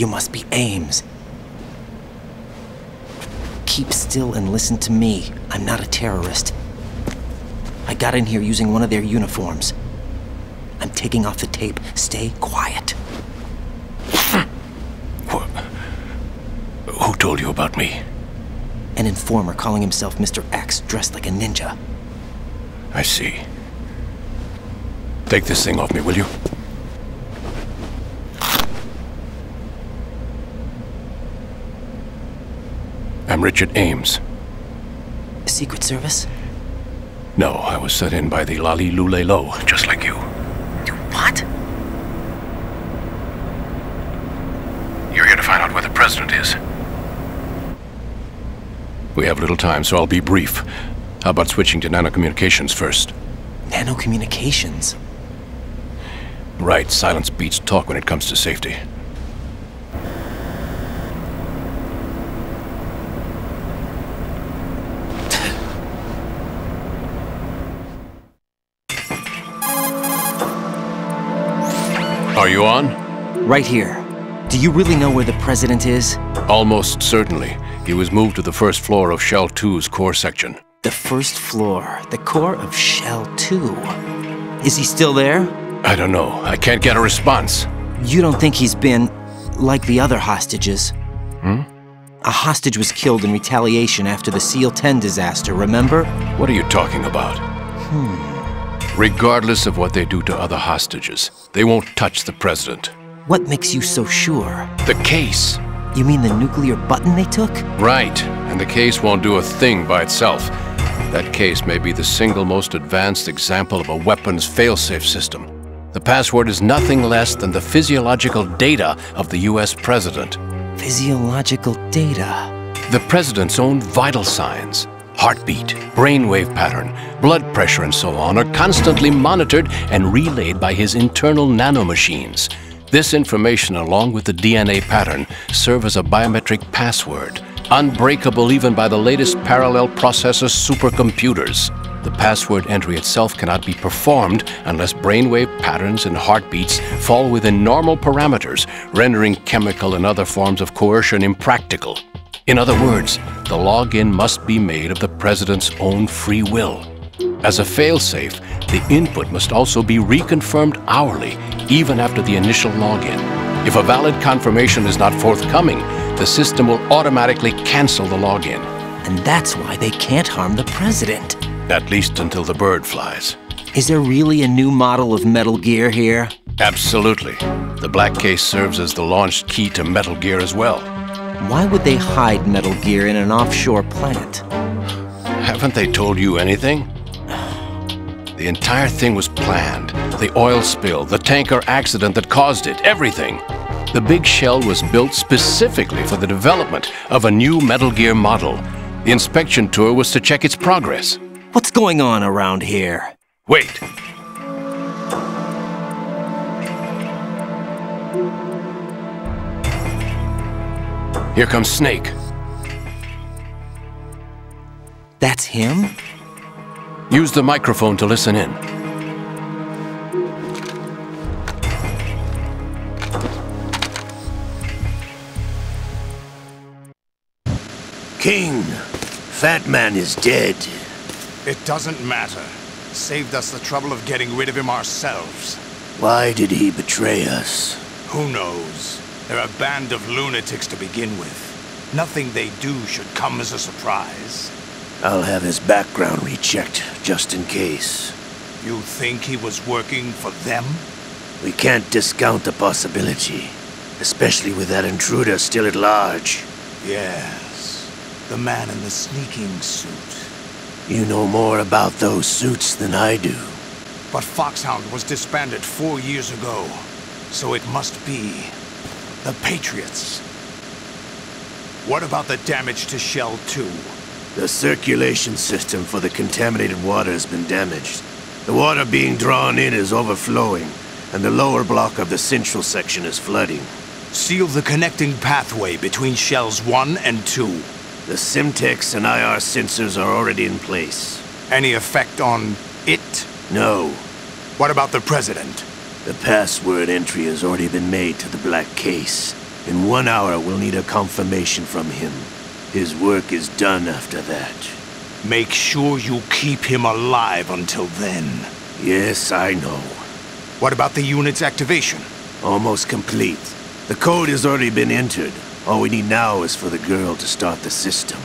You must be Ames. Keep still and listen to me. I'm not a terrorist. I got in here using one of their uniforms. I'm taking off the tape. Stay quiet. Who told you about me? An informer calling himself Mr. X, dressed like a ninja. I see. Take this thing off me, will you? I'm Richard Ames. Secret Service? No, I was set in by the Lali Lule Lo, just like you. Do what? You're here to find out where the president is. We have little time, so I'll be brief. How about switching to nanocommunications first? Nanocommunications? Right, silence beats talk when it comes to safety. Are you on? Right here. Do you really know where the president is? Almost certainly. He was moved to the first floor of Shell 2's core section. The first floor. The core of Shell 2. Is he still there? I don't know. I can't get a response. You don't think he's been like the other hostages? Hmm? A hostage was killed in retaliation after the SEAL 10 disaster, remember? What are you talking about? Regardless of what they do to other hostages, they won't touch the president. What makes you so sure? The case. You mean the nuclear button they took? Right, and the case won't do a thing by itself. That case may be the single most advanced example of a weapons failsafe system. The password is nothing less than the physiological data of the US president. Physiological data? The president's own vital signs, heartbeat, brainwave pattern, blood pressure and so on are constantly monitored and relayed by his internal nanomachines. This information, along with the DNA pattern, serve as a biometric password, unbreakable even by the latest parallel processor supercomputers. The password entry itself cannot be performed unless brainwave patterns and heartbeats fall within normal parameters, rendering chemical and other forms of coercion impractical. In other words, the login must be made of the president's own free will. As a failsafe, the input must also be reconfirmed hourly, even after the initial login. If a valid confirmation is not forthcoming, the system will automatically cancel the login. And that's why they can't harm the president. At least until the bird flies. Is there really a new model of Metal Gear here? Absolutely. The black case serves as the launch key to Metal Gear as well. Why would they hide Metal Gear in an offshore plant? Haven't they told you anything? The entire thing was planned. The oil spill, the tanker accident that caused it, everything. The big shell was built specifically for the development of a new Metal Gear model. The inspection tour was to check its progress. What's going on around here? Wait. Here comes Snake. That's him? Use the microphone to listen in. King, Fat Man is dead. It doesn't matter. Saved us the trouble of getting rid of him ourselves. Why did he betray us? Who knows? They're a band of lunatics to begin with. Nothing they do should come as a surprise. I'll have his background rechecked, just in case. You think he was working for them? We can't discount the possibility, especially with that intruder still at large. Yes, the man in the sneaking suit. You know more about those suits than I do. But Foxhound was disbanded 4 years ago, so it must be the Patriots. What about the damage to Shell 2? The circulation system for the contaminated water has been damaged. The water being drawn in is overflowing, and the lower block of the central section is flooding. Seal the connecting pathway between Shells 1 and 2. The Simtex and IR sensors are already in place. Any effect on it? No. What about the President? The password entry has already been made to the black case. In 1 hour, we'll need a confirmation from him. His work is done after that. Make sure you keep him alive until then. Yes, I know. What about the unit's activation? Almost complete. The code has already been entered. All we need now is for the girl to start the system.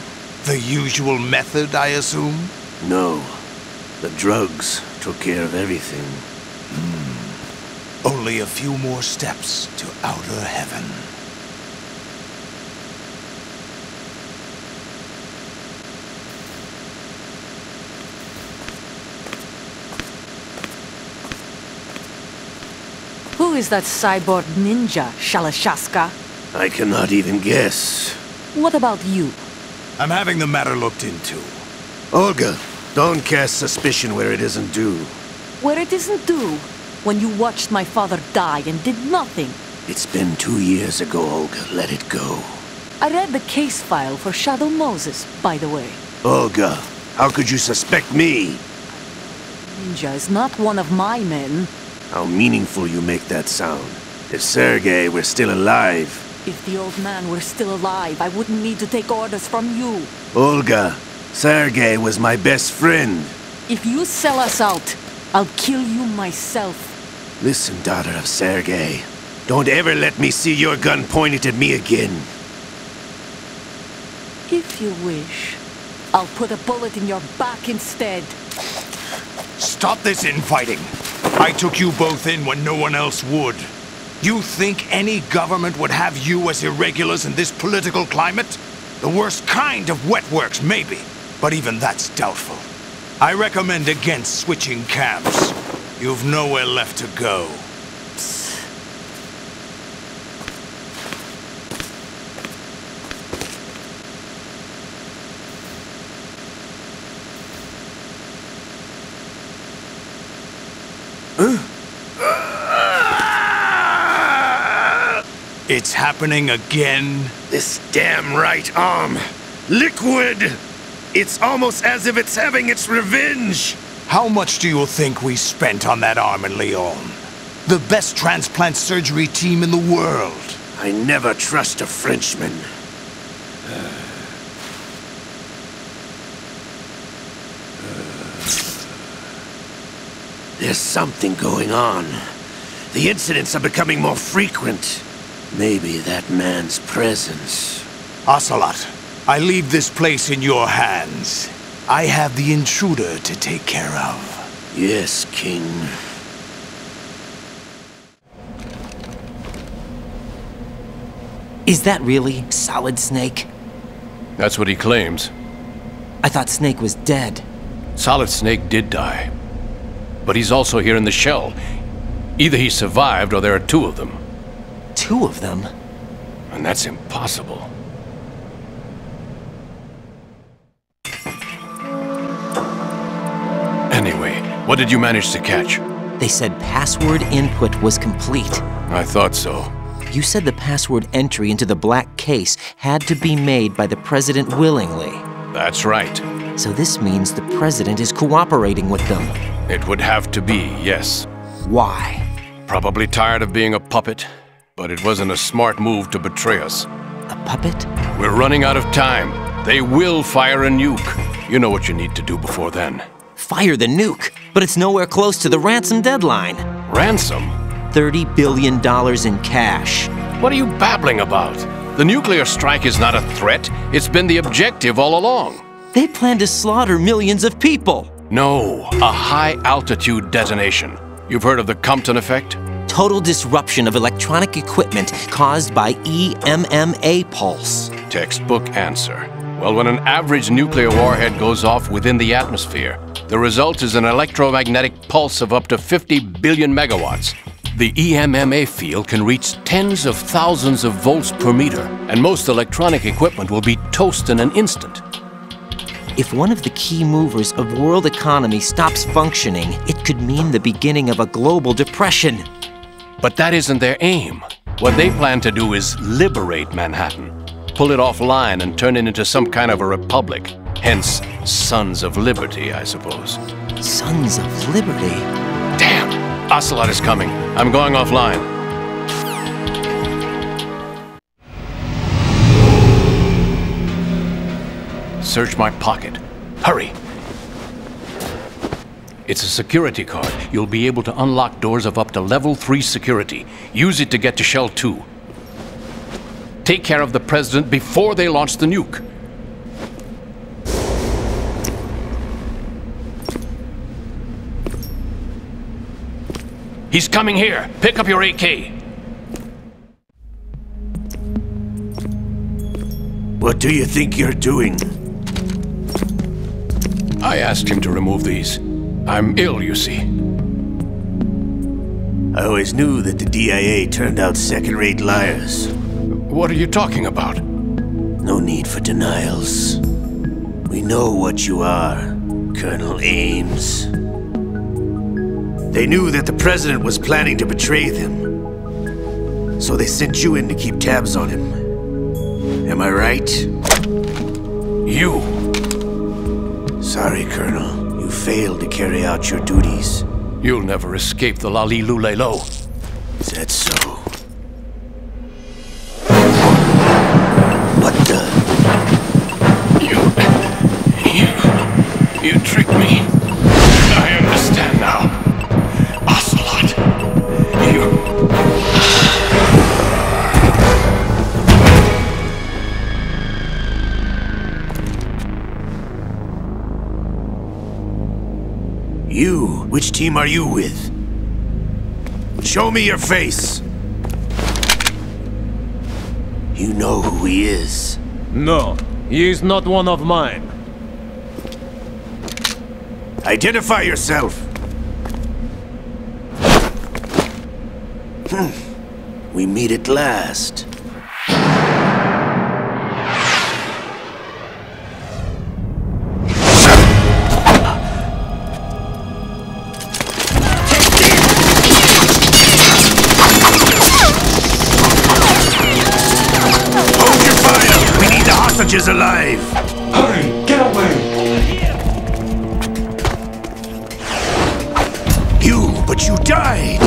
The usual method, I assume? No. The drugs took care of everything. Only a few more steps to outer heaven. Who is that cyborg ninja, Shalashaska? I cannot even guess. What about you? I'm having the matter looked into. Olga, don't cast suspicion where it isn't due. Where it isn't due, when you watched my father die and did nothing. It's been 2 years ago, Olga. Let it go. I read the case file for Shadow Moses, by the way. Olga, how could you suspect me? Ninja is not one of my men. How meaningful you make that sound. If Sergei were still alive... If the old man were still alive, I wouldn't need to take orders from you. Olga, Sergei was my best friend. If you sell us out, I'll kill you myself. Listen, daughter of Sergei. Don't ever let me see your gun pointed at me again. If you wish, I'll put a bullet in your back instead. Stop this infighting. I took you both in when no one else would. You think any government would have you as irregulars in this political climate? The worst kind of wet works, maybe. But even that's doubtful. I recommend against switching camps. You've nowhere left to go. It's happening again? This damn right arm. Liquid! It's almost as if it's having its revenge. How much do you think we spent on that arm in Lyon? The best transplant surgery team in the world. I never trust a Frenchman. There's something going on. The incidents are becoming more frequent. Maybe that man's presence. Ocelot, I leave this place in your hands. I have the intruder to take care of. Yes, King. Is that really Solid Snake? That's what he claims. I thought Snake was dead. Solid Snake did die. But he's also here in the shell. Either he survived or there are two of them. Two of them? And that's impossible. Anyway, what did you manage to catch? They said password input was complete. I thought so. You said the password entry into the black case had to be made by the president willingly. That's right. So this means the president is cooperating with them. It would have to be, yes. Why? Probably tired of being a puppet, but it wasn't a smart move to betray us. A puppet? We're running out of time. They will fire a nuke. You know what you need to do before then. Fire the nuke, but it's nowhere close to the ransom deadline. Ransom? $30 billion in cash. What are you babbling about? The nuclear strike is not a threat. It's been the objective all along. They plan to slaughter millions of people. No, a high-altitude detonation. You've heard of the Compton effect? Total disruption of electronic equipment caused by EMMA pulse. Textbook answer. Well, when an average nuclear warhead goes off within the atmosphere, the result is an electromagnetic pulse of up to 50 billion megawatts. The EMMA field can reach tens of thousands of volts per meter, and most electronic equipment will be toast in an instant. If one of the key movers of world economy stops functioning, it could mean the beginning of a global depression. But that isn't their aim. What they plan to do is liberate Manhattan. Pull it offline and turn it into some kind of a republic. Hence, Sons of Liberty, I suppose. Sons of Liberty? Damn! Ocelot is coming. I'm going offline. Search my pocket. Hurry! It's a security card. You'll be able to unlock doors of up to level 3 security. Use it to get to Shell 2. Take care of the President before they launch the nuke. He's coming here. Pick up your AK. What do you think you're doing? I asked him to remove these. I'm ill, you see. I always knew that the DIA turned out second-rate liars. What are you talking about? No need for denials. We know what you are, Colonel Ames. They knew that the President was planning to betray them. So they sent you in to keep tabs on him. Am I right? You! Sorry, Colonel. You failed to carry out your duties. You'll never escape the Lali Lulelo. Is that so? What the? You tricked me. I understand now. Ocelot. You? Which team are you with? Show me your face! You know who he is. No, he is not one of mine. Identify yourself! We meet at last. Is alive! Hurry! Get away! But you died!